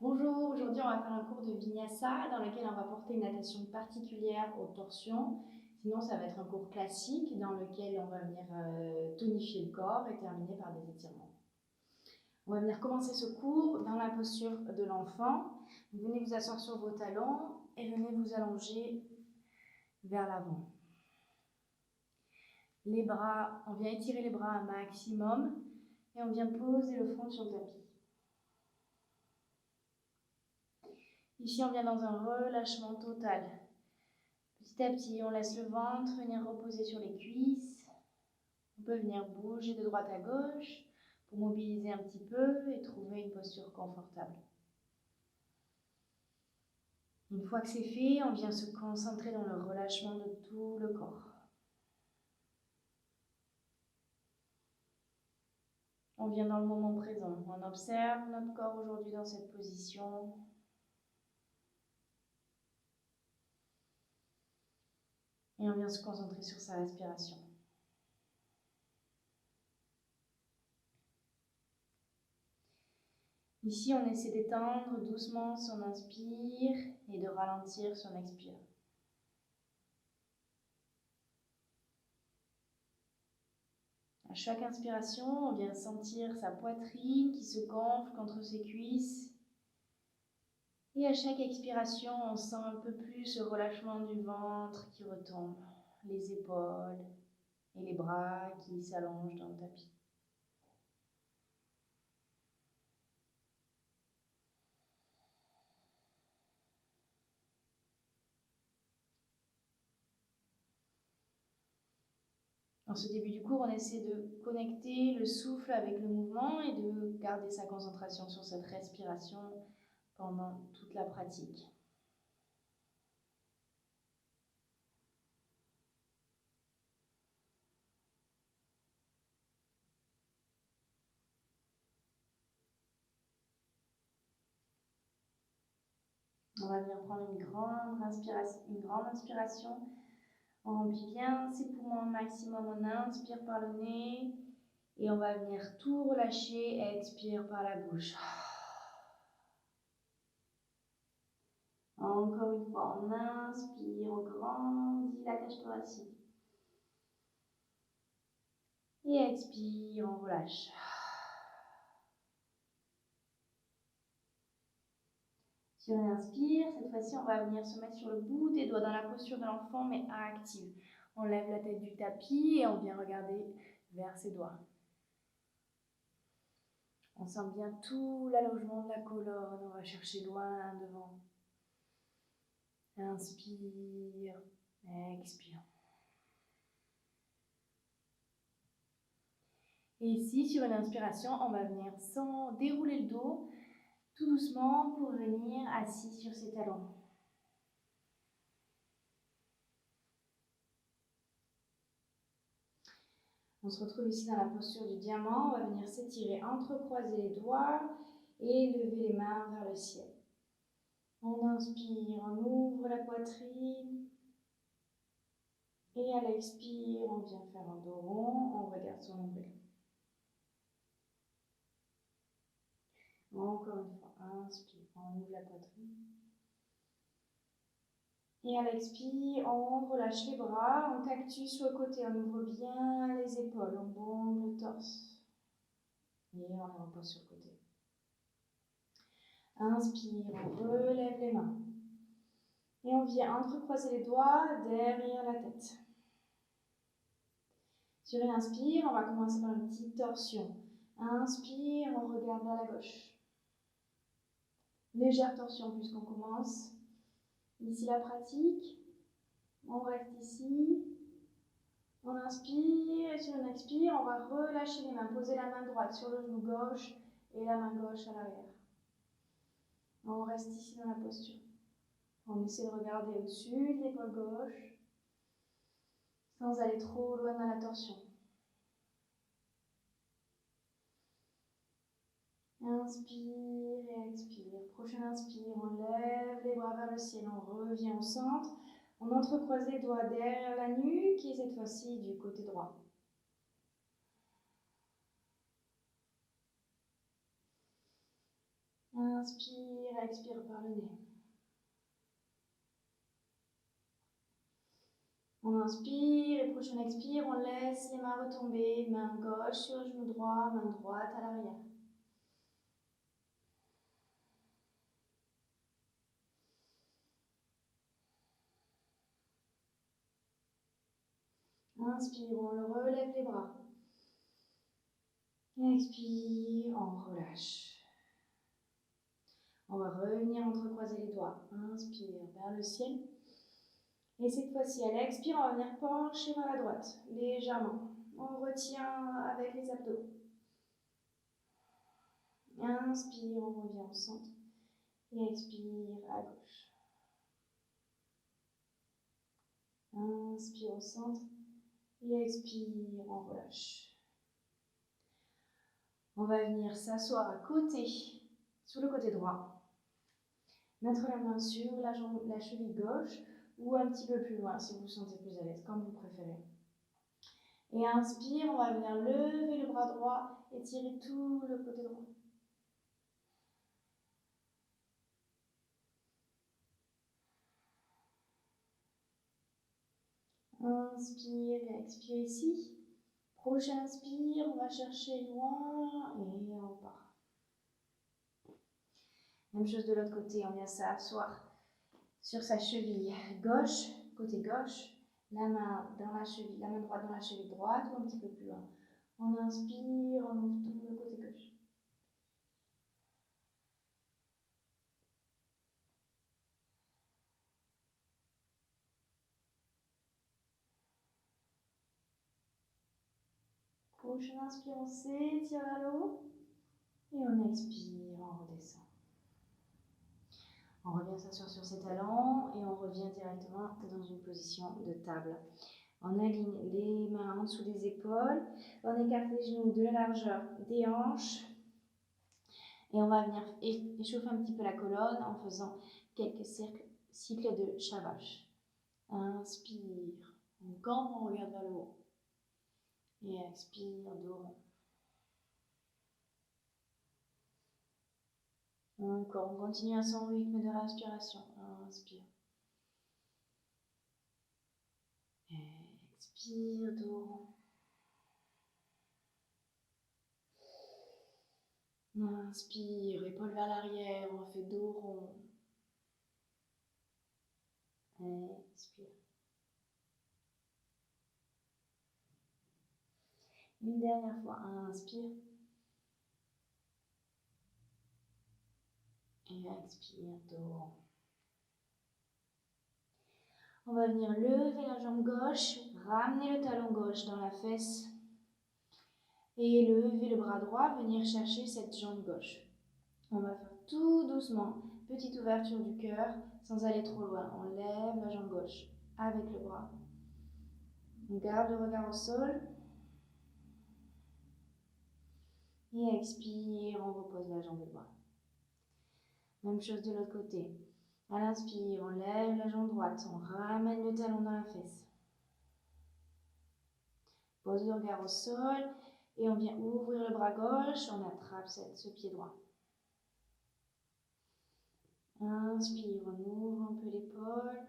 Bonjour, aujourd'hui on va faire un cours de Vinyasa dans lequel on va porter une attention particulière aux torsions. Sinon ça va être un cours classique dans lequel on va venir tonifier le corps et terminer par des étirements. On va venir commencer ce cours dans la posture de l'enfant. Vous venez vous asseoir sur vos talons et venez vous allonger vers l'avant. Les bras, on vient étirer les bras un maximum et on vient poser le front sur le tapis. Ici, on vient dans un relâchement total. Petit à petit, on laisse le ventre venir reposer sur les cuisses. On peut venir bouger de droite à gauche pour mobiliser un petit peu et trouver une posture confortable. Une fois que c'est fait, on vient se concentrer dans le relâchement de tout le corps. On vient dans le moment présent. On observe notre corps aujourd'hui dans cette position. Et on vient se concentrer sur sa respiration. Ici, on essaie d'étendre doucement son inspire et de ralentir son expire. À chaque inspiration, on vient sentir sa poitrine qui se gonfle contre ses cuisses. Et à chaque expiration, on sent un peu plus le relâchement du ventre qui retombe, les épaules et les bras qui s'allongent dans le tapis. En ce début du cours, on essaie de connecter le souffle avec le mouvement et de garder sa concentration sur cette respiration pendant toute la pratique. On va venir prendre une grande inspiration. On remplit bien ses poumons au maximum. On inspire par le nez et on va venir tout relâcher et expire par la bouche. Encore une fois, on inspire, on grandit la cage thoracique. Et expire, on relâche. Si on inspire, cette fois-ci, on va venir se mettre sur le bout des doigts dans la posture de l'enfant, mais active. On lève la tête du tapis et on vient regarder vers ses doigts. On sent bien tout l'allongement de la colonne, on va chercher loin devant. Inspire, expire. Et ici, sur une inspiration, on va venir sans dérouler le dos, tout doucement pour venir assis sur ses talons. On se retrouve ici dans la posture du diamant. On va venir s'étirer, entrecroiser les doigts et lever les mains vers le ciel. On inspire, on ouvre la poitrine. Et à l'expire, on vient faire un dos rond, on regarde son nombril. Encore une fois, inspire, on ouvre la poitrine. Et à l'expire, on relâche les bras, on cactus sur le côté, on ouvre bien les épaules, on bombe le torse. Et on les repose sur le côté. Inspire, on relève les mains. Et on vient entrecroiser les doigts derrière la tête. Sur une inspire, on va commencer par une petite torsion. Inspire, on regarde vers la gauche. Légère torsion puisqu'on commence. Ici la pratique. On reste ici. On inspire et sur une expire, on va relâcher les mains. Poser la main droite sur le genou gauche et la main gauche à l'arrière. On reste ici dans la posture. On essaie de regarder au-dessus de l'épaule gauche sans aller trop loin dans la torsion. Inspire et expire. Prochaine inspire, on lève les bras vers le ciel, on revient au centre. On entrecroise les doigts derrière la nuque et cette fois-ci du côté droit. Inspire, expire par le nez. On inspire et prochain expire, on laisse les mains retomber, main gauche sur le genou droit, main droite à l'arrière. Inspire, on le relève les bras. Expire, on relâche. On va revenir entrecroiser les doigts. Inspire vers le ciel. Et cette fois-ci, à l'expire, on va venir pencher vers la droite, légèrement. On retient avec les abdos. Inspire, on revient au centre. Et expire à gauche. Inspire au centre. Et expire, on relâche. On va venir s'asseoir à côté, sur le côté droit. Mettre la main sur la cheville gauche ou un petit peu plus loin si vous vous sentez plus à l'aise, comme vous préférez. Et inspire, on va venir lever le bras droit et tirer tout le côté droit. Inspire et expire ici. Prochain inspire, on va chercher loin et on part. Même chose de l'autre côté, on vient s'asseoir sur sa cheville gauche, côté gauche, la main dans la cheville, la main droite dans la cheville droite ou un petit peu plus loin. On inspire, on ouvre tout le côté gauche. Prochain inspire, on s'étire vers le haut. Et on expire, on redescend. On revient s'asseoir sur ses talons et on revient directement dans une position de table. On aligne les mains en dessous des épaules. On écarte les genoux de la largeur des hanches. Et on va venir échauffer un petit peu la colonne en faisant quelques cycles de Shavash. Inspire, on campe, on regarde vers le haut. Et expire, dos rond. Encore, on continue à son rythme de respiration. Inspire. Expire, dos rond. Inspire, épaule vers l'arrière, on fait dos rond. Expire. Une dernière fois, inspire. Et expire, dos rond. On va venir lever la jambe gauche, ramener le talon gauche dans la fesse et lever le bras droit, venir chercher cette jambe gauche. On va faire tout doucement, petite ouverture du cœur sans aller trop loin. On lève la jambe gauche avec le bras. On garde le regard au sol. Et expire, on repose la jambe droite. Même chose de l'autre côté. À l'inspire, on lève la jambe droite, on ramène le talon dans la fesse. Pose le regard au sol et on vient ouvrir le bras gauche, on attrape ce pied droit. Inspire, on ouvre un peu l'épaule.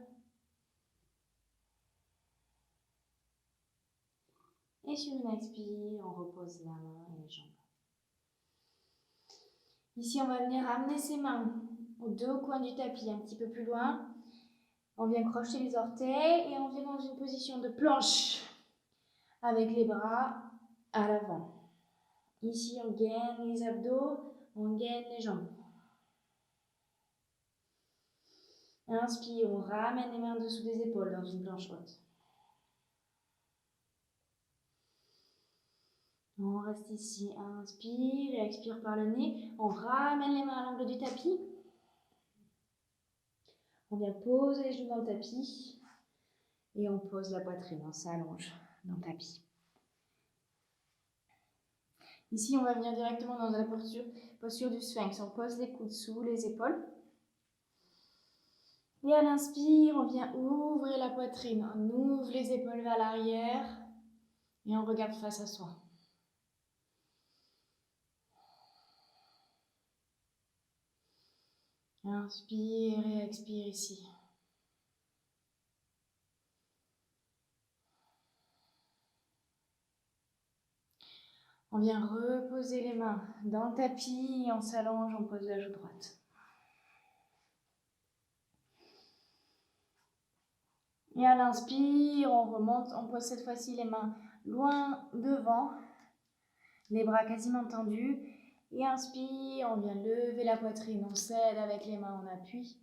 Et sur une expire, on repose la main et les jambes. Ici, on va venir amener ses mains aux deux coins du tapis, un petit peu plus loin. On vient crocheter les orteils et on vient dans une position de planche avec les bras à l'avant. Ici, on gaine les abdos, on gaine les jambes. Inspire, on ramène les mains en dessous des épaules dans une planche haute. On reste ici, inspire et expire par le nez. On ramène les mains à l'angle du tapis. On vient poser les genoux dans le tapis et on pose la poitrine, on s'allonge dans le tapis. Ici, on va venir directement dans la posture du sphinx. On pose les coudes sous les épaules. Et à l'inspire, on vient ouvrir la poitrine. On ouvre les épaules vers l'arrière et on regarde face à soi. Inspire et expire ici. On vient reposer les mains dans le tapis et on s'allonge, on pose la joue droite. Et à l'inspire, on remonte, on pose cette fois-ci les mains loin devant, les bras quasiment tendus. Et inspire, on vient lever la poitrine, on s'aide avec les mains en appui.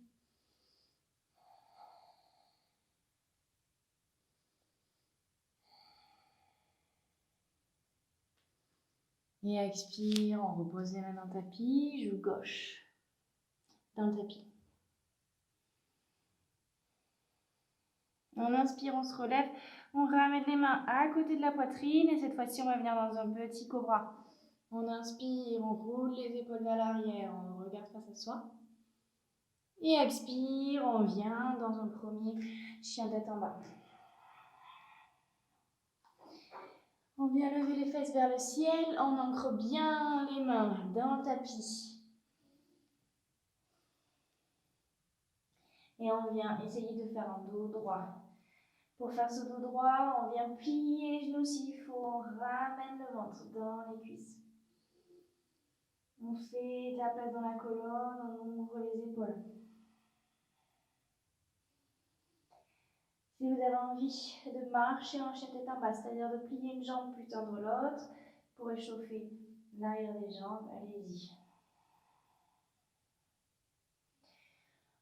Et expire, on repose les mains dans le tapis, joue gauche dans le tapis. On inspire, on se relève, on ramène les mains à côté de la poitrine et cette fois-ci on va venir dans un petit cobra. On inspire, on roule les épaules vers l'arrière, on regarde face à soi. Et expire, on vient dans un premier chien tête en bas. On vient lever les fesses vers le ciel, on ancre bien les mains dans le tapis. Et on vient essayer de faire un dos droit. Pour faire ce dos droit, on vient plier les genoux s'il faut, on ramène le ventre dans les cuisses. On fait de la place dans la colonne, on ouvre les épaules. Si vous avez envie de marcher en chien tête en bas, c'est-à-dire de plier une jambe puis tendre l'autre pour échauffer l'arrière des jambes, allez-y.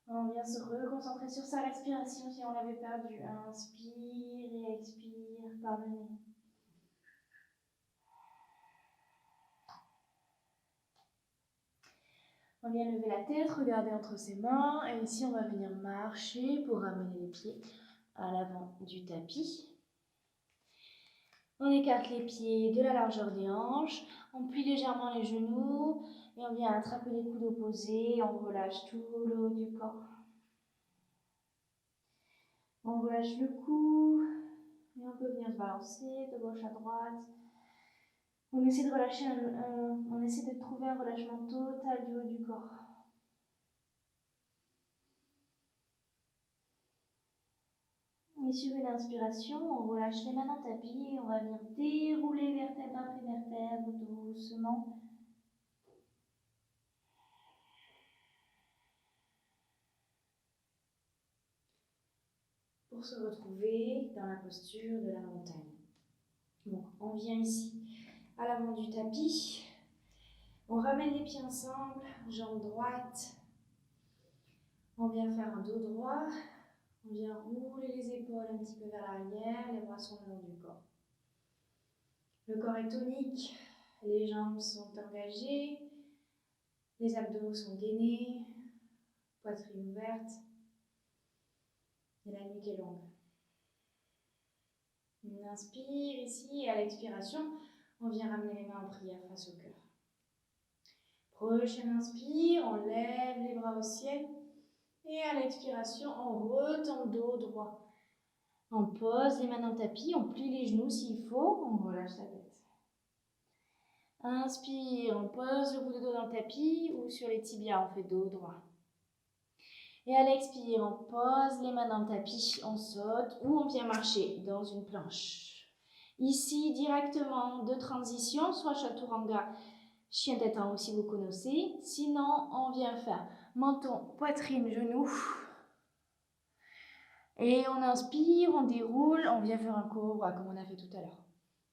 On vient se reconcentrer sur sa respiration si on l'avait perdu. Inspire et expire par le nez. On vient lever la tête, regarder entre ses mains et ici on va venir marcher pour ramener les pieds à l'avant du tapis. On écarte les pieds de la largeur des hanches, on plie légèrement les genoux et on vient attraper les coudes opposés, on relâche tout le haut du corps. On relâche le cou et on peut venir se balancer de gauche à droite. On essaie de relâcher on essaie de trouver un relâchement total du haut du corps. Et sur une inspiration, on relâche les mains dans le tapis et on va venir dérouler vertèbre après vertèbre doucement. Pour se retrouver dans la posture de la montagne. Donc, on vient ici à l'avant du tapis. On ramène les pieds ensemble, jambes droites. On vient faire un dos droit. On vient rouler les épaules un petit peu vers l'arrière, les bras sont le long du corps. Le corps est tonique, les jambes sont engagées, les abdos sont gainés, poitrine ouverte et la nuque est longue. On inspire ici et à l'expiration, on vient ramener les mains en prière face au cœur. Prochaine inspire, on lève les bras au ciel. Et à l'expiration, on retombe dos droit. On pose les mains dans le tapis, on plie les genoux s'il faut, on relâche la tête. Inspire, on pose le bout de dos dans le tapis ou sur les tibias, on fait dos droit. Et à l'expire, on pose les mains dans le tapis, on saute ou on vient marcher dans une planche. Ici, directement de transition, soit chaturanga, chien tête en haut si vous connaissez. Sinon, on vient faire menton, poitrine, genou. Et on inspire, on déroule, on vient faire un cobra comme on a fait tout à l'heure.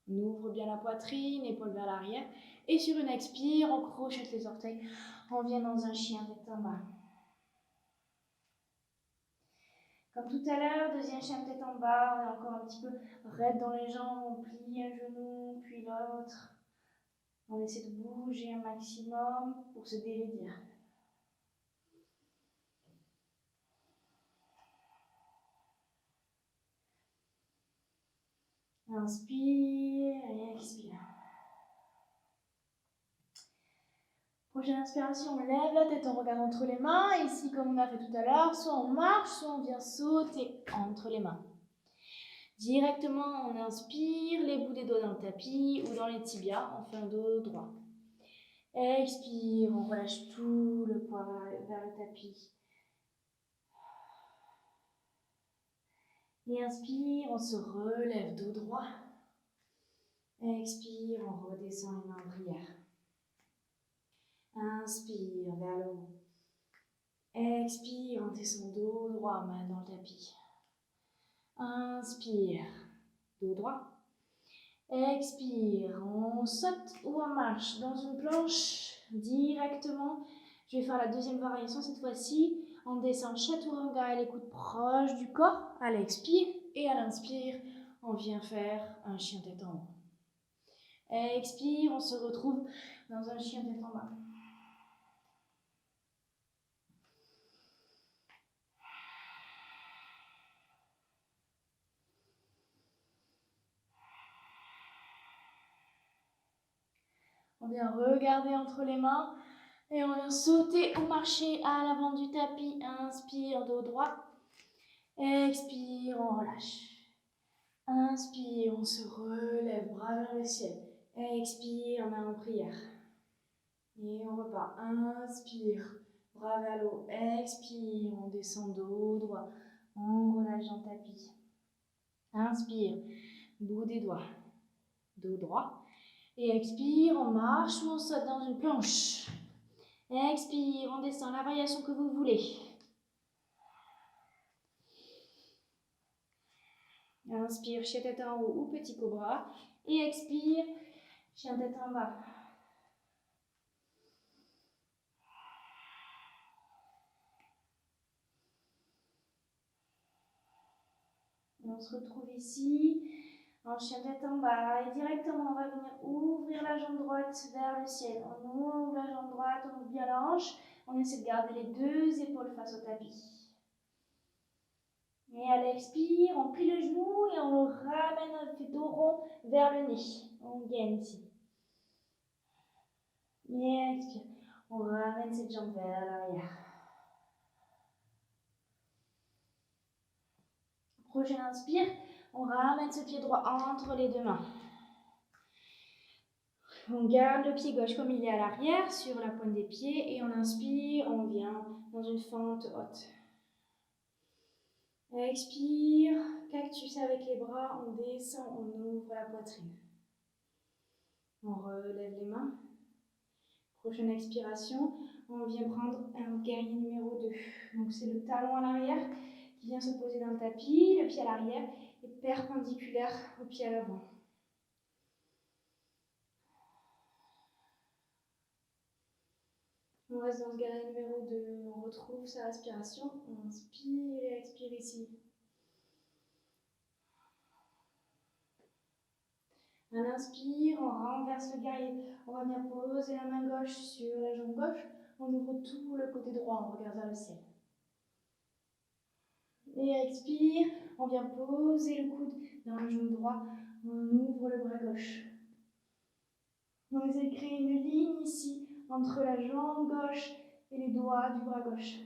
On ouvre bien la poitrine, épaules vers l'arrière. Et sur une expire, on crochette les orteils. On vient dans un chien tête en bas. Comme tout à l'heure, deuxième chien tête en bas. On est encore un petit peu raide dans les jambes. On plie un genou, puis l'autre. On essaie de bouger un maximum pour se dérédir. Inspire et expire. Prochaine inspiration, on lève la tête, on regarde entre les mains. Ici, comme on a fait tout à l'heure, soit on marche, soit on vient sauter entre les mains. Directement, on inspire, les bouts des doigts dans le tapis ou dans les tibias, on fait un dos droit. Expire, on relâche tout le poids vers le tapis. Et inspire, on se relève dos droit. Expire, on redescend les mains en prière. Inspire vers le haut. Expire, on descend dos droit, main dans le tapis. Inspire, dos droit. Expire, on saute ou on marche dans une planche directement. Je vais faire la deuxième variation cette fois-ci. On descend chaturanga et les coudes proches du corps à l'expire. Et à l'inspire, on vient faire un chien tête en haut. Expire, on se retrouve dans un chien tête en bas. On vient regarder entre les mains et on vient sauter ou marcher à l'avant du tapis. Inspire, dos droit. Expire, on relâche. Inspire, on se relève, bras vers le ciel. Expire, main en prière. Et on repart. Inspire, bras vers le haut. Expire, on descend dos droit. On relâche dans le tapis. Inspire, bout des doigts. Dos droit. Et expire, on marche ou on saute dans une planche. Expire, on descend, la variation que vous voulez. Inspire, chien tête en haut ou petit cobra. Et expire, chien tête en bas. Et on se retrouve ici, en chien tête en bas. Et directement, on va venir ouvrir la jambe droite vers le ciel. On ouvre la jambe droite, on ouvre bien la hanche. On essaie de garder les deux épaules face au tapis. Et à l'expire, on plie le genou et on le ramène, on fait dos rond vers le nez. On gaine ici. Et expire, on ramène cette jambe vers l'arrière. Prochaine inspire, on ramène ce pied droit entre les deux mains. On garde le pied gauche comme il est à l'arrière, sur la pointe des pieds, et on inspire, on vient dans une fente haute. Expire, cactus avec les bras, on descend, on ouvre la poitrine. On relève les mains. Prochaine expiration, on vient prendre un guerrier numéro 2. Donc c'est le talon à l'arrière qui vient se poser dans le tapis, le pied à l'arrière est perpendiculaire au pied à l'avant. On reste dans ce guerrier numéro 2, on retrouve sa respiration, on inspire et expire ici. À l'inspire, on renverse le guerrier, on va venir poser la main gauche sur la jambe gauche, on ouvre tout le côté droit, on regarde vers le ciel. Et expire, on vient poser le coude dans le genou droit, on ouvre le bras gauche. On essaie de créer une ligne ici, entre la jambe gauche et les doigts du bras gauche.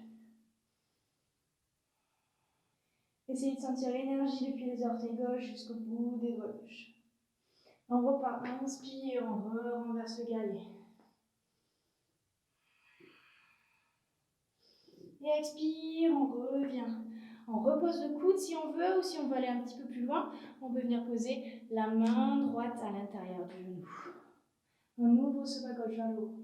Essayez de sentir l'énergie depuis les orteils gauche jusqu'au bout des doigts gauche. On repart, inspire, on renverse le guerrier. Et expire, on revient. On repose le coude si on veut, ou si on veut aller un petit peu plus loin, on peut venir poser la main droite à l'intérieur du genou. On ouvre ce bras gauche vers le haut.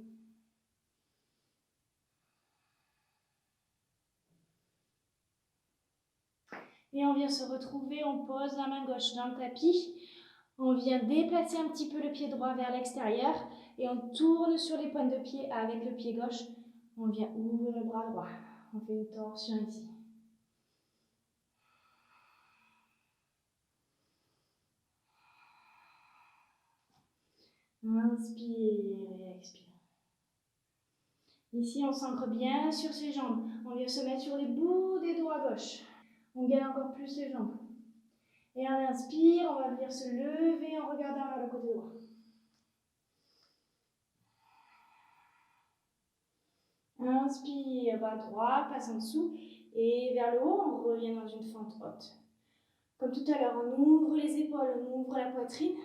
Et on vient se retrouver, on pose la main gauche dans le tapis. On vient déplacer un petit peu le pied droit vers l'extérieur et on tourne sur les pointes de pied avec le pied gauche. On vient ouvrir le bras droit. On fait une torsion ici. Inspire et expire. Ici, on s'ancre bien sur ses jambes. On vient se mettre sur les bouts des doigts gauche. On gagne encore plus les jambes. Et on inspire, on va venir se lever en regardant vers le côté droit. Inspire, bras droit, passe en dessous. Et vers le haut, on revient dans une fente haute. Comme tout à l'heure, on ouvre les épaules, on ouvre la poitrine.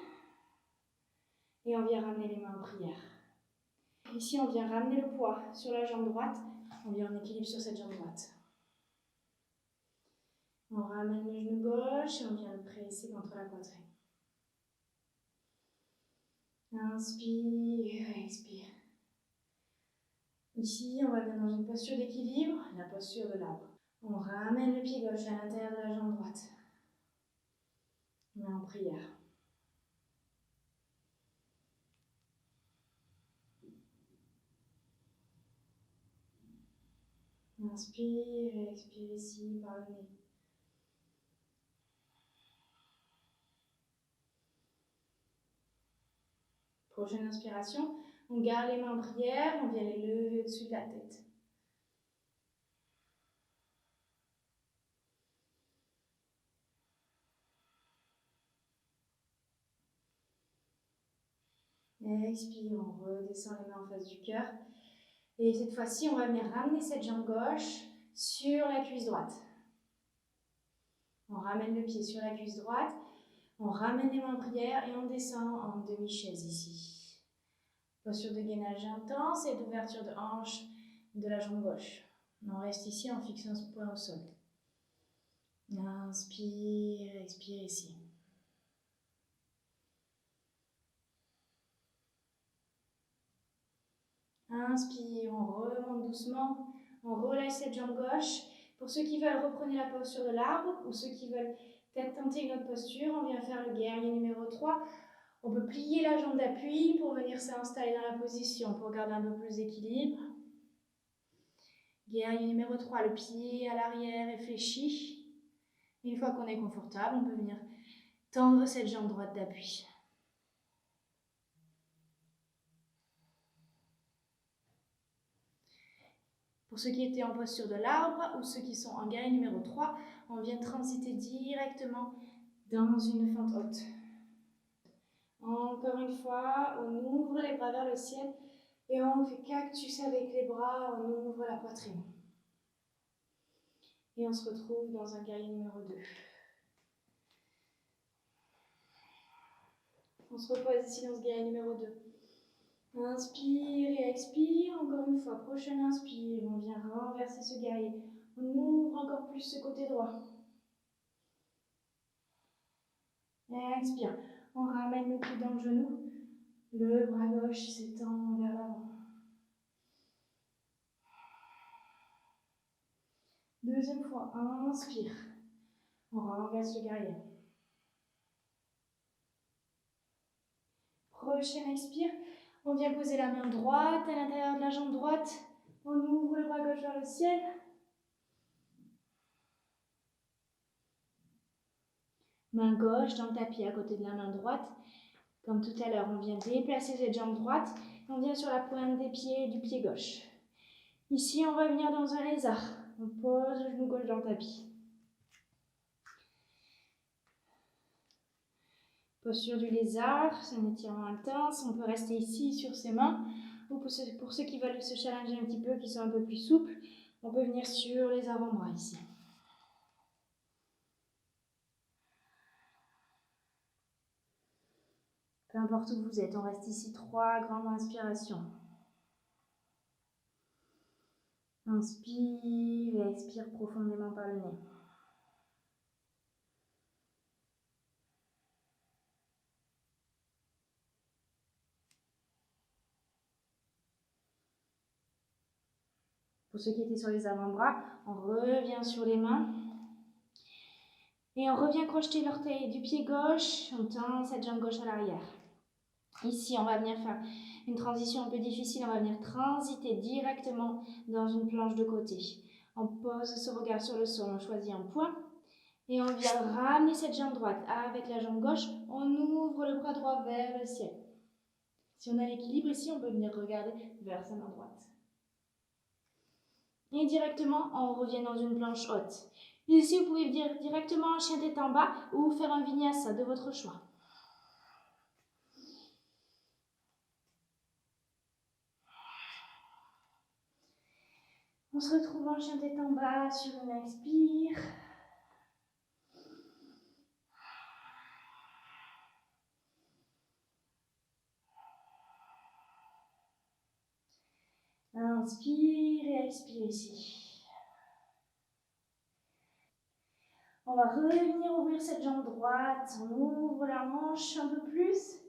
Et on vient ramener les mains en prière. Ici, on vient ramener le poids sur la jambe droite. On vient en équilibre sur cette jambe droite. On ramène le genou gauche et on vient le presser contre la poitrine. Inspire, expire. Ici, on va venir dans une posture d'équilibre, la posture de l'arbre. On ramène le pied gauche à l'intérieur de la jambe droite. On est en prière. Inspire et expire ici par le nez. Prochaine inspiration, on garde les mains en prière, on vient les lever au-dessus de la tête. Expire, on redescend les mains en face du cœur. Et cette fois-ci, on va venir ramener cette jambe gauche sur la cuisse droite. On ramène le pied sur la cuisse droite, on ramène les mains en prière et on descend en demi-chaise ici. Posture de gainage intense et d'ouverture de hanche de la jambe gauche. On reste ici en fixant ce point au sol. Inspire, expire ici. Inspire, on remonte doucement, on relâche cette jambe gauche. Pour ceux qui veulent, reprenez la posture de l'arbre, ou ceux qui veulent peut-être tenter une autre posture, on vient faire le guerrier numéro 3. On peut plier la jambe d'appui pour venir s'installer dans la position, pour garder un peu plus d'équilibre. Guerrier numéro 3, le pied à l'arrière réfléchi. Une fois qu'on est confortable, on peut venir tendre cette jambe droite d'appui. Pour ceux qui étaient en posture de l'arbre ou ceux qui sont en guerrier numéro 3, on vient transiter directement dans une fente haute. Encore une fois, on ouvre les bras vers le ciel et on fait cactus avec les bras, on ouvre la poitrine. Et on se retrouve dans un guerrier numéro 2. On se repose ici dans ce guerrier numéro 2. Inspire et expire, encore une fois, prochaine inspire, on vient renverser ce guerrier. On ouvre encore plus ce côté droit. Et expire, on ramène le coude dans le genou, le bras gauche s'étend vers l'avant. Deuxième fois, inspire, on renverse le guerrier. Prochaine expire, on vient poser la main droite à l'intérieur de la jambe droite, on ouvre le bras gauche vers le ciel. Main gauche dans le tapis à côté de la main droite. Comme tout à l'heure, on vient déplacer cette jambe droite, on vient sur la pointe des pieds du pied gauche. Ici, on va venir dans un lézard. On pose le genou gauche dans le tapis. Posture du lézard, c'est un étirement intense. On peut rester ici sur ses mains. Ou pour ceux qui veulent se challenger un petit peu, qui sont un peu plus souples, on peut venir sur les avant-bras ici. Peu importe où vous êtes, on reste ici 3 grandes inspirations. Inspire et expire profondément par le nez. Pour ceux qui étaient sur les avant-bras, on revient sur les mains. Et on revient crocheter l'orteil du pied gauche, on tend cette jambe gauche à l'arrière. Ici, on va venir faire une transition un peu difficile, on va venir transiter directement dans une planche de côté. On pose ce regard sur le sol, on choisit un point. Et on vient ramener cette jambe droite avec la jambe gauche, on ouvre le bras droit vers le ciel. Si on a l'équilibre ici, on peut venir regarder vers sa main droite. Et directement, on revient dans une planche haute. Ici, vous pouvez dire directement un chien tête en bas ou faire un vinyasa de votre choix. On se retrouve en chien tête en bas sur une expire. Inspire et expire ici. On va revenir ouvrir cette jambe droite. On ouvre la hanche un peu plus.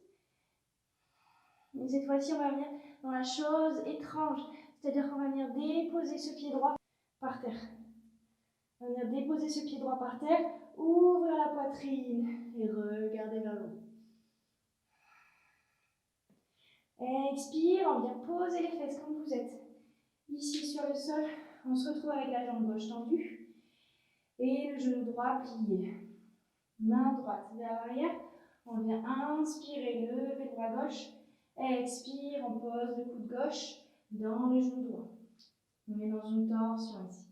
Mais cette fois-ci, on va venir dans la chose étrange. C'est-à-dire qu'on va venir déposer ce pied droit par terre. On va venir déposer ce pied droit par terre, ouvrir la poitrine et regarder vers le haut. Expire, on vient poser les fesses comme vous êtes. Ici sur le sol, on se retrouve avec la jambe gauche tendue et le genou droit plié. Main droite vers l'arrière, on vient inspirer, lever le bras gauche. Expire, on pose le coude gauche dans le genou droit. On est dans une torsion ici.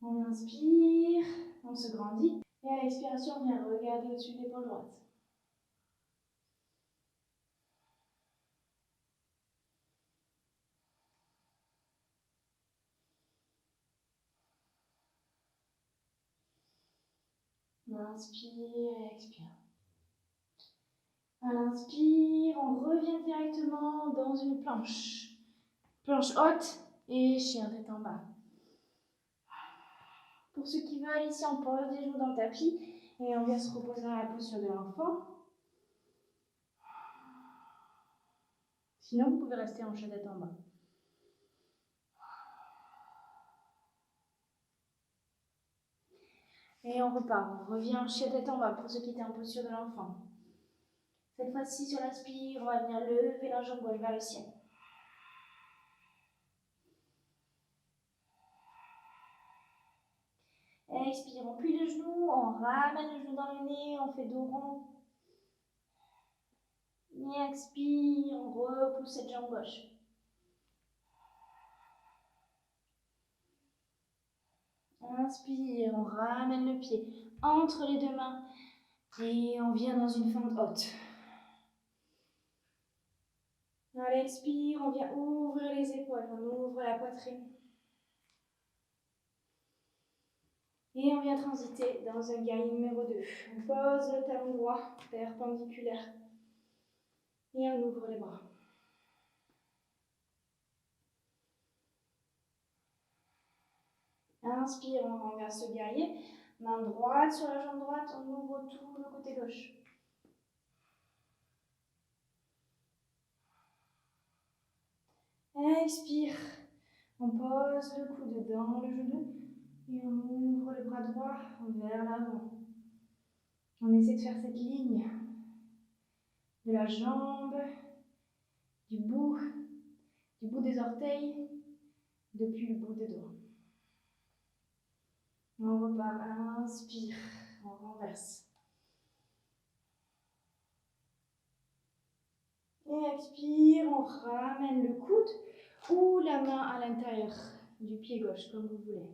On inspire, on se grandit. Et à l'expiration, on vient regarder au-dessus de l'épaule droite. On inspire et expire. À l'inspire, on revient directement dans une planche. Planche haute et chien tête en bas. Pour ceux qui veulent, ici on pose les genoux dans le tapis et on vient se reposer dans la posture de l'enfant. Sinon, vous pouvez rester en chien tête en bas. Et on repart, on revient en chien tête en bas pour ceux qui étaient en posture de l'enfant. Cette fois-ci, sur l'inspire, on va venir lever la jambe gauche vers le ciel. Expire, on plie le genou, on ramène le genou dans le nez, on fait dos rond. Et expire, on repousse cette jambe gauche. Inspire, on ramène le pied entre les deux mains et on vient dans une fente haute. À l'expire, on vient ouvrir les épaules, on ouvre la poitrine. Et on vient transiter dans un guerrier numéro 2. On pose le talon droit perpendiculaire et on ouvre les bras. Inspire, on renverse le guerrier. Main droite sur la jambe droite, on ouvre tout le côté gauche. Expire, on pose le coude dans le genou et on ouvre le bras droit vers l'avant. On essaie de faire cette ligne de la jambe, du bout des orteils, depuis le bout des doigts. On repart, inspire, on renverse. Et expire, on ramène le coude ou la main à l'intérieur du pied gauche, comme vous voulez.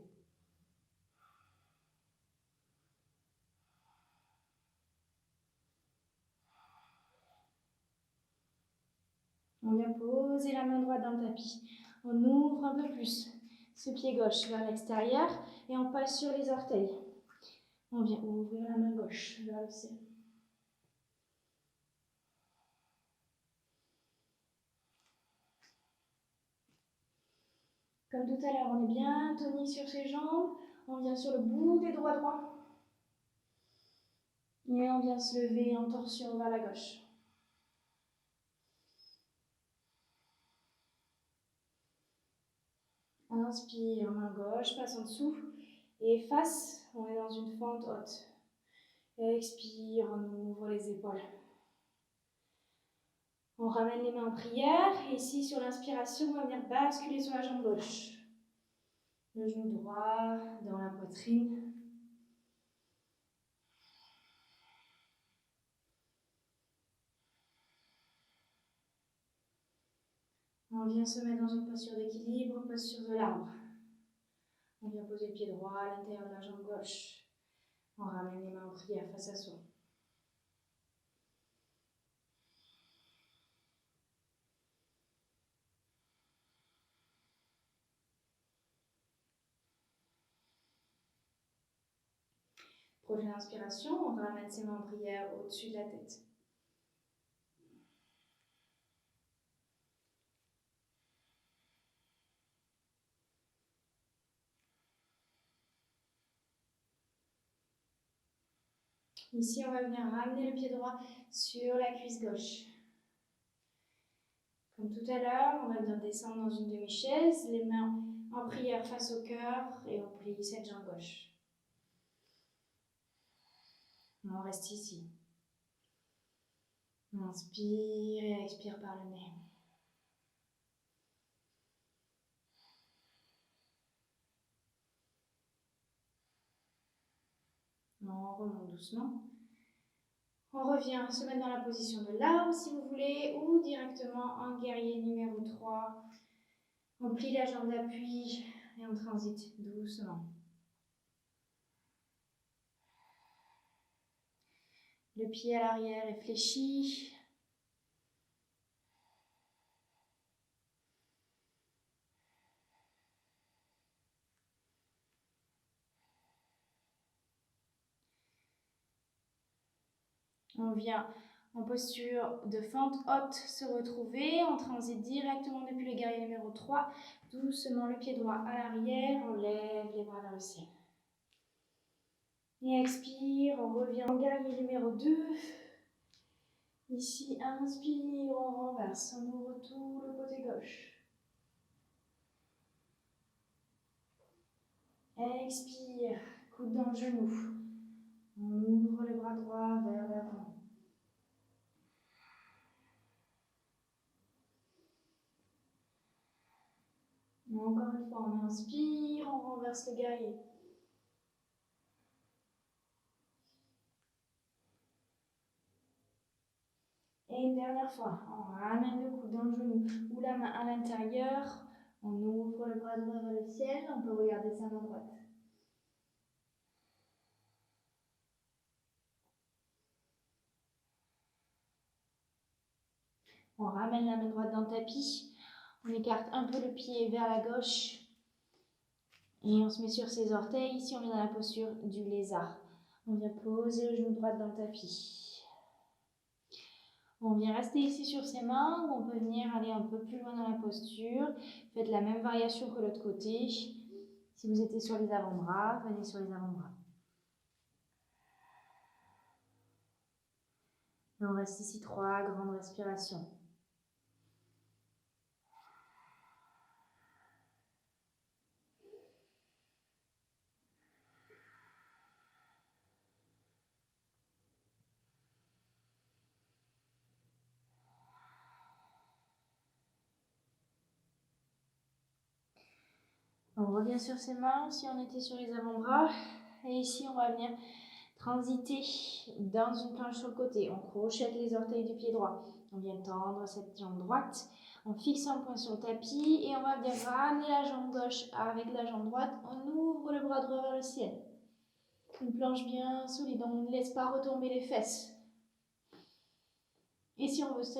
On vient poser la main droite dans le tapis. On ouvre un peu plus ce pied gauche vers l'extérieur et on passe sur les orteils. On vient ouvrir la main gauche vers le ciel. Comme tout à l'heure, on est bien tonique sur ses jambes. On vient sur le bout des doigts droits. Et on vient se lever en torsion vers la gauche. Inspire, main gauche, passe en dessous. Et face, on est dans une fente haute. Expire, on ouvre les épaules. On ramène les mains en prière. Et ici, sur l'inspiration, on va venir basculer sur la jambe gauche. Le genou droit dans la poitrine. On vient se mettre dans une posture d'équilibre, posture de l'arbre. On vient poser le pied droit à l'intérieur de la jambe gauche. On ramène les mains en prière face à soi. Prochaine inspiration, on ramène ses mains en prière au-dessus de la tête. Ici, on va venir ramener le pied droit sur la cuisse gauche. Comme tout à l'heure, on va venir descendre dans une demi-chaise, les mains en prière face au cœur et on plie cette jambe gauche. On reste ici. On inspire et expire par le nez. On remonte doucement. On revient se mettre dans la position de l'arbre si vous voulez, ou directement en guerrier numéro 3. On plie la jambe d'appui et on transite doucement. Le pied à l'arrière est fléchi. On vient en posture de fente haute se retrouver. On transite directement depuis le guerrier numéro 3. Doucement le pied droit à l'arrière. On lève les bras vers le ciel. Et expire, on revient en guerrier numéro 2. Ici, inspire, on renverse. On ouvre tout le côté gauche. Expire, coude dans le genou. On ouvre le bras droit vers l'avant. Encore une fois, on inspire, on renverse le guerrier. Et une dernière fois, on ramène le coude dans le genou ou la main à l'intérieur. On ouvre le bras droit vers le ciel. On peut regarder sa main droite. On ramène la main droite dans le tapis. On écarte un peu le pied vers la gauche. Et on se met sur ses orteils. Ici, on vient dans la posture du lézard. On vient poser le genou droit dans le tapis. On vient rester ici sur ses mains, ou on peut venir aller un peu plus loin dans la posture. Faites la même variation que l'autre côté. Si vous étiez sur les avant-bras, venez sur les avant-bras. Et on reste ici 3 grandes respirations. On revient sur ses mains, si on était sur les avant-bras. Et ici, on va venir transiter dans une planche sur le côté. On crochette les orteils du pied droit. On vient tendre cette jambe droite. On fixe un point sur le tapis et on va bien ramener la jambe gauche avec la jambe droite. On ouvre le bras droit vers le ciel. Une planche bien solide, on ne laisse pas retomber les fesses. Et si on veut se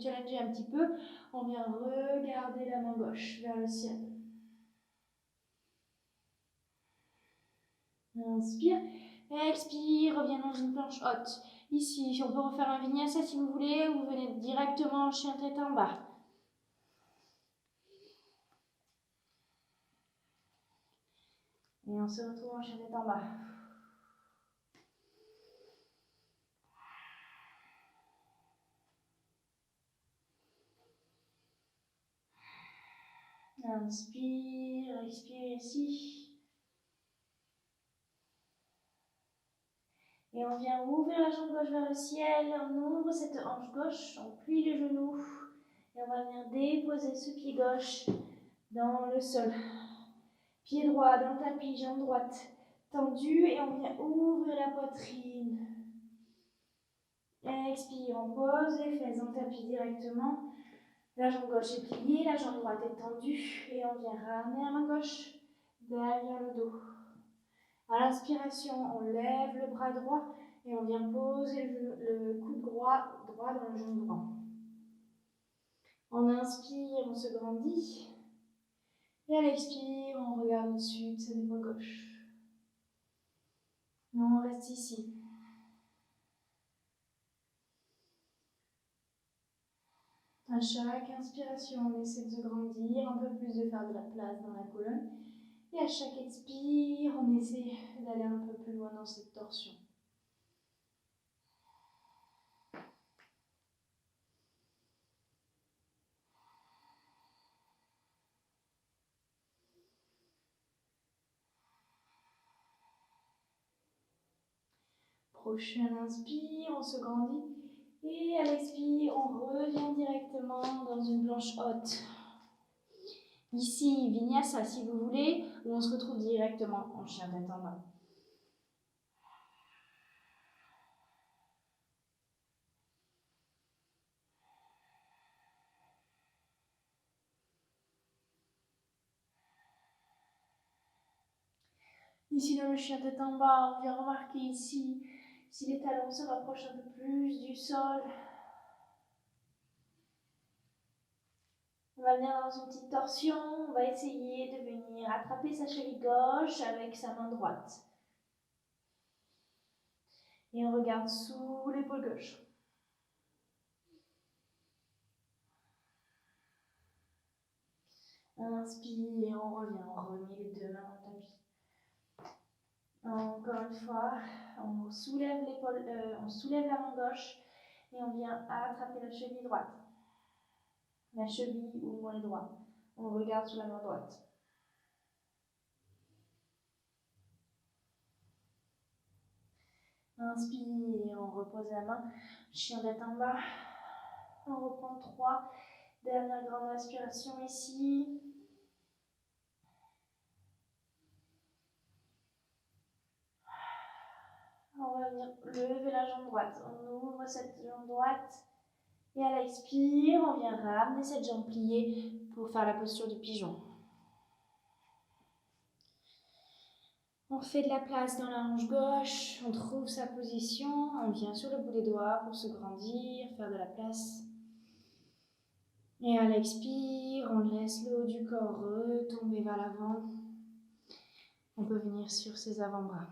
challenger un petit peu, on vient regarder la main gauche vers le ciel. Inspire, expire, reviens dans une planche haute. Ici, on peut refaire un vinyasa si vous voulez, ou vous venez directement en chien tête en bas. Et on se retrouve en chien tête en bas. Inspire, expire ici. Et on vient ouvrir la jambe gauche vers le ciel, on ouvre cette hanche gauche, on plie les genoux. Et on va venir déposer ce pied gauche dans le sol. Pied droit dans le tapis, jambe droite tendue et on vient ouvrir la poitrine. Expire, on pose les fesses dans le tapis directement. La jambe gauche est pliée, la jambe droite est tendue et on vient ramener la main gauche derrière le dos. À l'inspiration, on lève le bras droit et on vient poser le coude droit dans le genou droit. On inspire, on se grandit. Et à l'expire, on regarde au-dessus de cette épaule gauche. On reste ici. À chaque inspiration, on essaie de se grandir, un peu plus de faire de la place dans la colonne. Et à chaque expire, on essaie d'aller un peu plus loin dans cette torsion. Prochain inspire, on se grandit. Et à l'expire, on revient directement dans une planche haute. Ici, Vinyasa si vous voulez, où on se retrouve directement en chien tête en bas. Ici, dans le chien tête en bas, on vient remarquer ici, si les talons se rapprochent un peu plus du sol. On va venir dans une petite torsion, on va essayer de venir attraper sa cheville gauche avec sa main droite. Et on regarde sous l'épaule gauche. On inspire et on revient, on remet les deux mains dans le tapis. Encore une fois, on soulève l'épaule, on soulève la main gauche et on vient attraper la cheville droite. La cheville ou le mollet droit. On regarde sur la main droite. Inspire, on repose la main, chien tête en bas. On reprend 3 dernières grandes respirations ici. On va venir lever la jambe droite. On ouvre cette jambe droite. Et à l'expire, on vient ramener cette jambe pliée pour faire la posture du pigeon. On fait de la place dans la hanche gauche, on trouve sa position, on vient sur le bout des doigts pour se grandir, faire de la place. Et à l'expire, on laisse le haut du corps retomber vers l'avant. On peut venir sur ses avant-bras.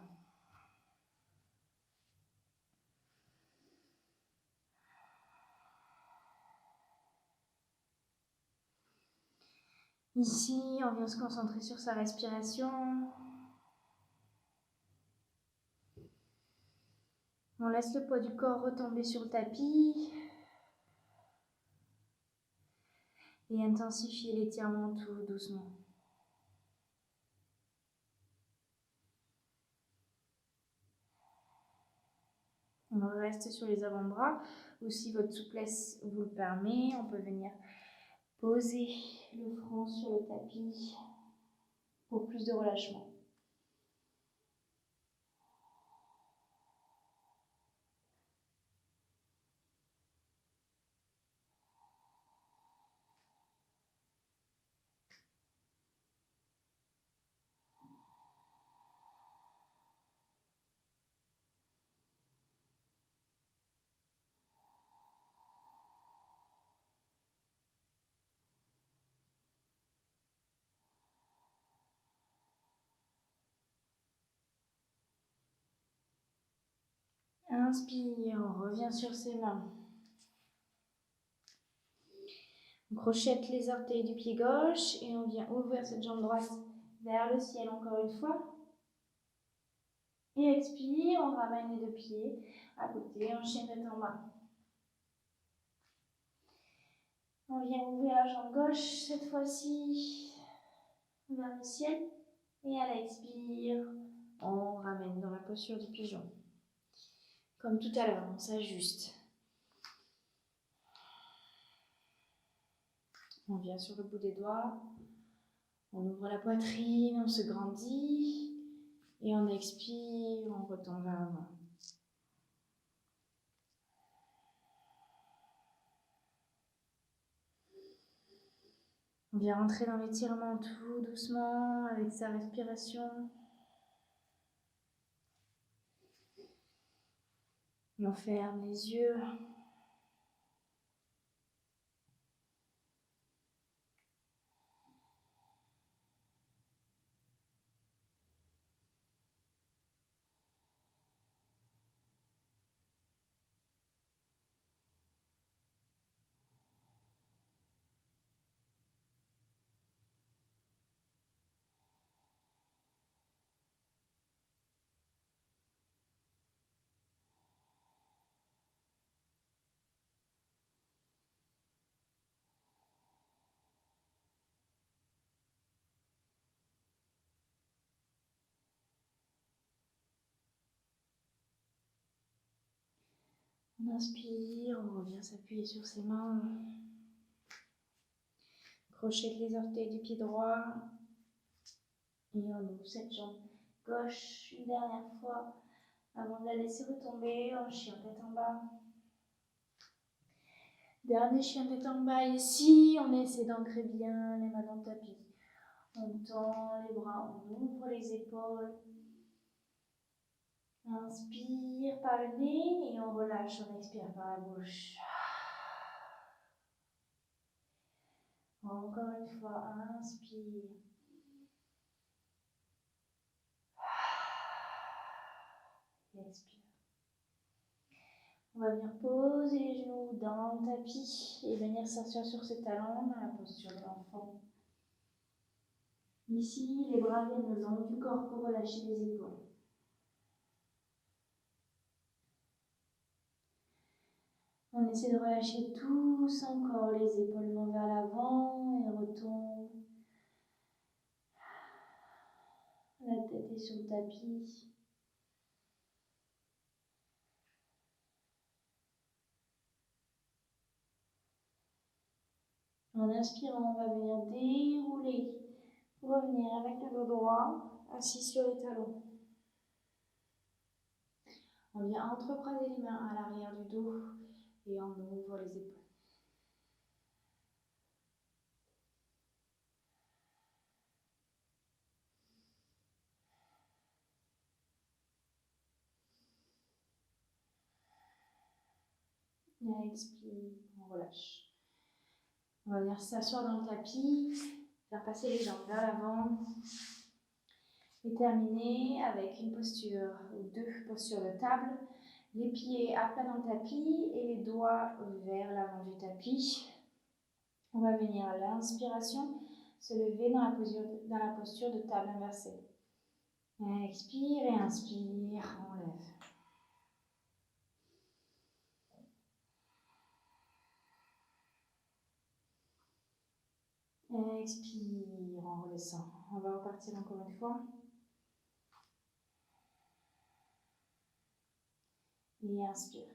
Ici, on vient se concentrer sur sa respiration. On laisse le poids du corps retomber sur le tapis. Et intensifier l'étirement tout doucement. On reste sur les avant-bras, ou si votre souplesse vous le permet, on peut venir poser le front sur le tapis pour plus de relâchement. Inspire, on revient sur ses mains. On crochette les orteils du pied gauche et on vient ouvrir cette jambe droite vers le ciel encore une fois. Et expire, on ramène les deux pieds à côté, on chien tête en bas. On vient ouvrir la jambe gauche cette fois-ci vers le ciel. Et à l'expire, on ramène dans la posture du pigeon. Comme tout à l'heure, on s'ajuste. On vient sur le bout des doigts. On ouvre la poitrine, on se grandit. Et on expire, on retombe vers l'avant. On vient rentrer dans l'étirement tout doucement avec sa respiration. Et on ferme les yeux. On inspire, on revient s'appuyer sur ses mains. Crochette les orteils du pied droit. Et on ouvre cette jambe gauche une dernière fois avant de la laisser retomber en chien tête en bas. Dernier chien tête en bas ici. On essaie d'ancrer bien les mains dans le tapis. On tend les bras, on ouvre les épaules. Inspire par le nez et on relâche, on expire par la bouche. Encore une fois, inspire. Expire. On va venir poser les genoux dans le tapis et venir s'asseoir sur ses talons dans la posture de l'enfant. Ici, les bras viennent le long du corps pour relâcher les épaules. On essaie de relâcher tout son corps, les épaules vont vers l'avant et retombent. La tête est sur le tapis. En inspirant, on va venir dérouler pour revenir avec le dos droit, assis sur les talons. On vient entrecroiser les mains à l'arrière du dos et on ouvre les épaules. Et expire, on relâche. On va venir s'asseoir dans le tapis, faire passer les jambes vers l'avant et terminer avec une posture ou deux postures de table. Les pieds à plat dans le tapis et les doigts vers l'avant du tapis. On va venir à l'inspiration, se lever dans la posture de table inversée. Expire et inspire, on lève. Expire, on redescend. On va repartir encore une fois. Et inspire.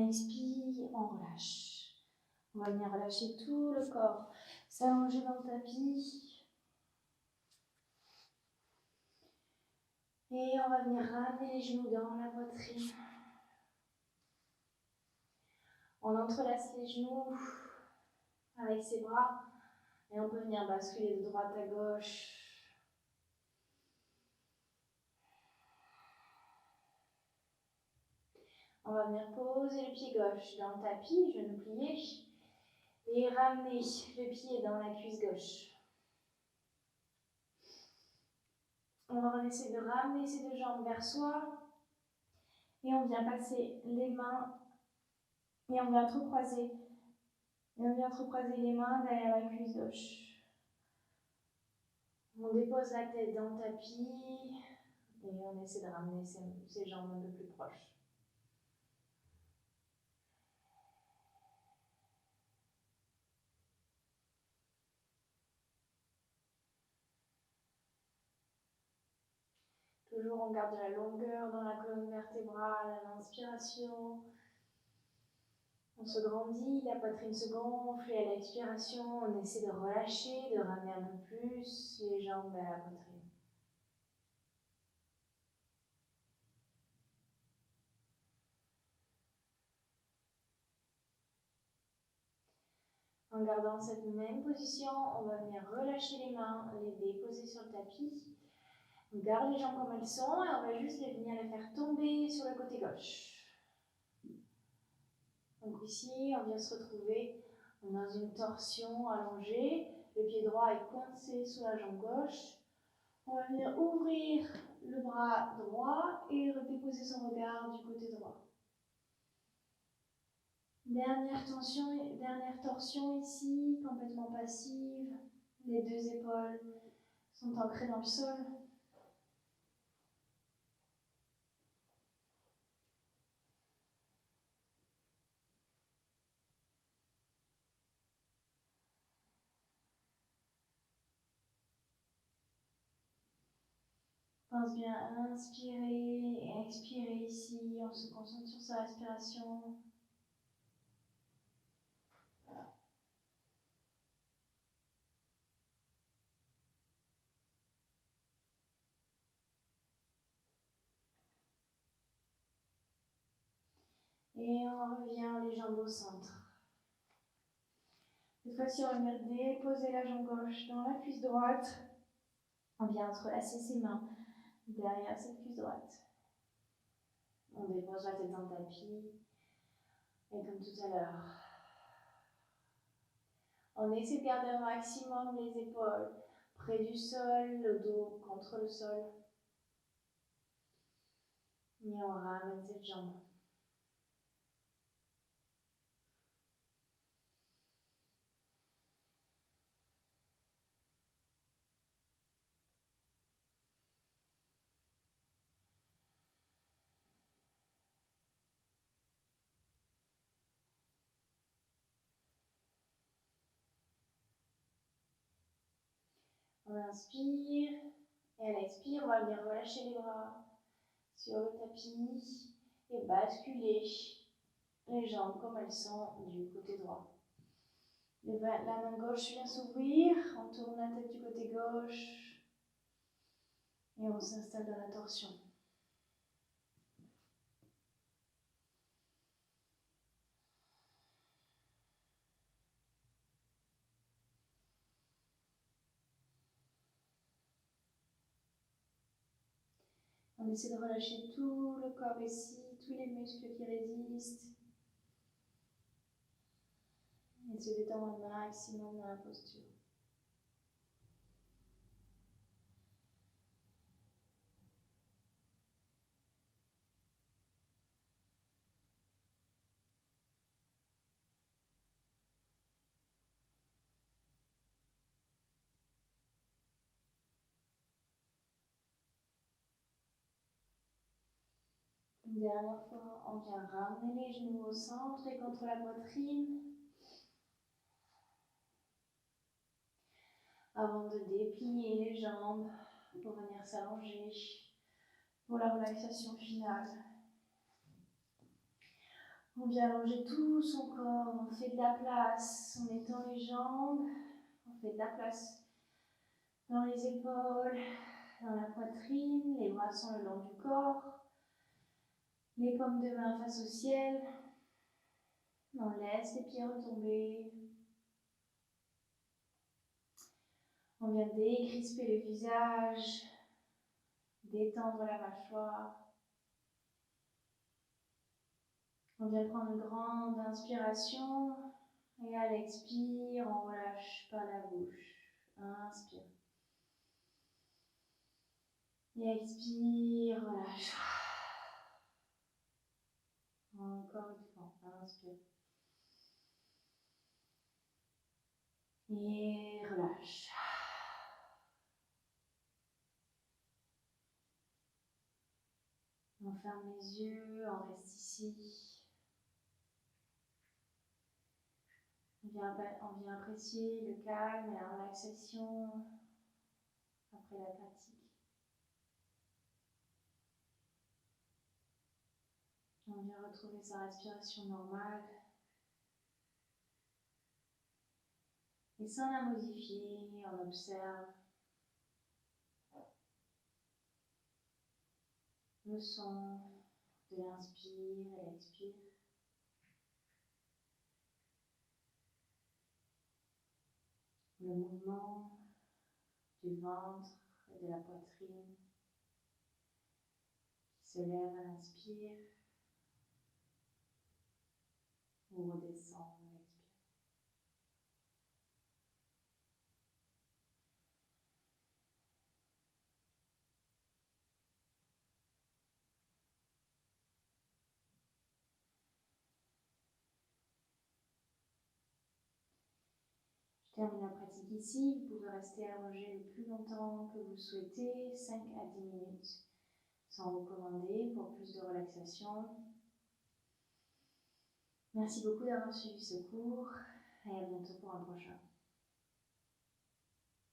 Expire, on relâche. On va venir relâcher tout le corps, s'allonger dans le tapis. Et on va venir ramener les genoux dans la poitrine. On entrelace les genoux avec ses bras et on peut venir basculer de droite à gauche. On va venir poser le pied gauche dans le tapis, genou plié, et ramener le pied dans la cuisse gauche. On va essayer de ramener ses deux jambes vers soi et on vient passer les mains et on vient entrecroiser. Et on vient entrecroiser les mains derrière la cuisse gauche. On dépose la tête dans le tapis et on essaie de ramener ses jambes un peu plus proches. Toujours on garde de la longueur dans la colonne vertébrale à l'inspiration. On se grandit, la poitrine se gonfle et à l'expiration, on essaie de relâcher, de ramener un peu plus les jambes vers la poitrine. En gardant cette même position, on va venir relâcher les mains, les déposer sur le tapis. On garde les jambes comme elles sont et on va juste venir les faire tomber sur le côté gauche. Donc ici, on vient se retrouver dans une torsion allongée. Le pied droit est coincé sous la jambe gauche. On va venir ouvrir le bras droit et redéposer son regard du côté droit. Dernière torsion ici, complètement passive. Les deux épaules sont ancrées dans le sol. Pense bien à inspirer et expirer ici. On se concentre sur sa respiration. Et on revient les jambes au centre. Cette fois-ci, on va venir déposer la jambe gauche dans la cuisse droite. On vient entrelacer ses mains derrière cette cuisse droite. On dépose la tête dans le tapis. Et comme tout à l'heure, on essaie de garder un maximum les épaules près du sol, le dos contre le sol. Et on ramène cette jambe. On inspire et à l'expire, on va venir relâcher les bras sur le tapis et basculer les jambes comme elles sont du côté droit. La main gauche vient s'ouvrir, on tourne la tête du côté gauche et on s'installe dans la torsion. On essaie de relâcher tout le corps ici, tous les muscles qui résistent. Et se détendre un maximum dans la posture. Une dernière fois, on vient ramener les genoux au centre et contre la poitrine. Avant de déplier les jambes pour venir s'allonger pour la relaxation finale. On vient allonger tout son corps, on fait de la place, on étend les jambes, on fait de la place dans les épaules, dans la poitrine, les bras sont le long du corps, les paumes de main face au ciel, on laisse les pieds retomber. On vient décrisper le visage, détendre la mâchoire. On vient prendre une grande inspiration et à l'expire, on relâche par la bouche. Inspire. Et expire, relâche. Encore une fois, inspire. Et relâche. On ferme les yeux, on reste ici. On vient apprécier le calme et la relaxation après la pratique. On vient retrouver sa respiration normale. Et sans la modifier, on observe le son de l'inspire et l'expire. Le mouvement du ventre et de la poitrine qui se lève à l'inspire ou redescend à l'expire. Je termine la pratique ici. Vous pouvez rester allongé le plus longtemps que vous souhaitez, 5 à 10 minutes, sans recommander pour plus de relaxation. Merci beaucoup d'avoir suivi ce cours et à bientôt pour un prochain.